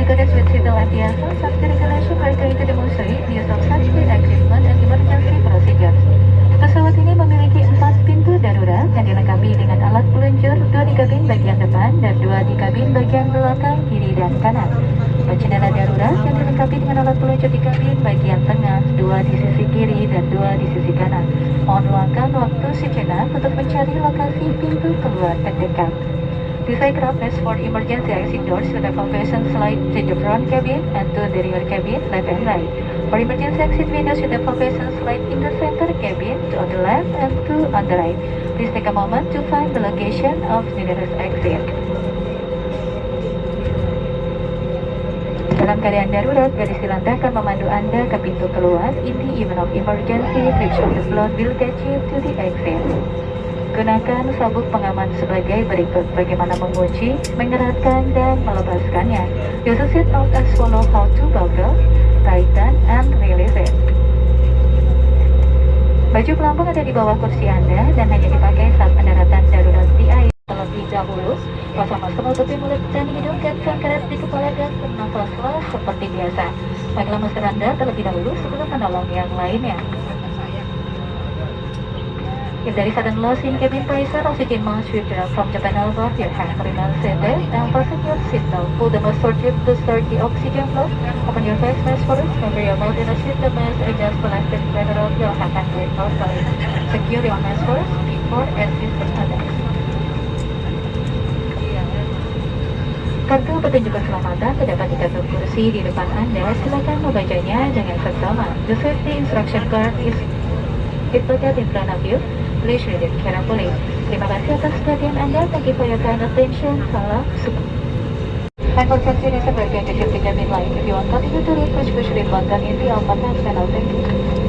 accordance with civil aviation safety regulation, are going to demonstrate the use of safety equipment and emergency procedures. Pesawat ini memiliki 4 pintu darurat yang dilengkapi dengan alat peluncur, 2 di kabin bagian depan dan 2 di kabin bagian belakang, kiri dan kanan. Jendela darurat yang dilengkapi dengan alat peluncur di kabin bagian tengah, 2 di sisi kiri dan 2 di sisi kanan. Mohon luangkan waktu sejenak untuk mencari lokasi pintu keluar terdekat. This aircraft has 4 emergency exit doors with evacuation slide to the front cabin and to the rear cabin, left and right. For emergency exit windows with evacuation slide in the center cabin, 2 on the left and 2 on the right. Please take a moment to find the location of the nearest exit. Dalam keadaan darurat, garis di lantai akan memandu Anda ke pintu keluar. In the event of emergency, bridge of the float will get you to the exit. Gunakan sabuk pengaman sebagai berikut: bagaimana mengunci, mengeratkan, dan melepaskannya. Use a seat belt as follow how to buckle, tighten, and release it. Baju pelampung ada di bawah kursi Anda dan hanya dipakai saat pendaratan darurat di air. Terlebih dahulu, pasang masker menutupi mulut dan hidung, kenakan karet di kepala dan bernafaslah seperti biasa. Pakailah masker Anda terlebih dahulu sebelum menolong yang lainnya. If there is sudden loss in cabin pressure, oxygen mask will drop from the panel above your head. Remain seated and fasten your seatbelt. Pull the mask toward you to start the oxygen flow. Open your face mask first. Cover your mouth and assist the mask. Adjust the elastic feather of your hat and breathe normally. Secure your mask first before assisting others. Kartu petunjuk keselamatan terdapat di kantung kursi di depan Anda. Silakan membacanya dengan seksama. The safety instruction card is located in front of you. Please read it carefully. Terima kasih atas perhatian Anda. Thank you for your kind attention. Salam support. And for continuation, we're going to shift the cabin light. If you want to continue to read, push read button in the alpha panel. Thank you.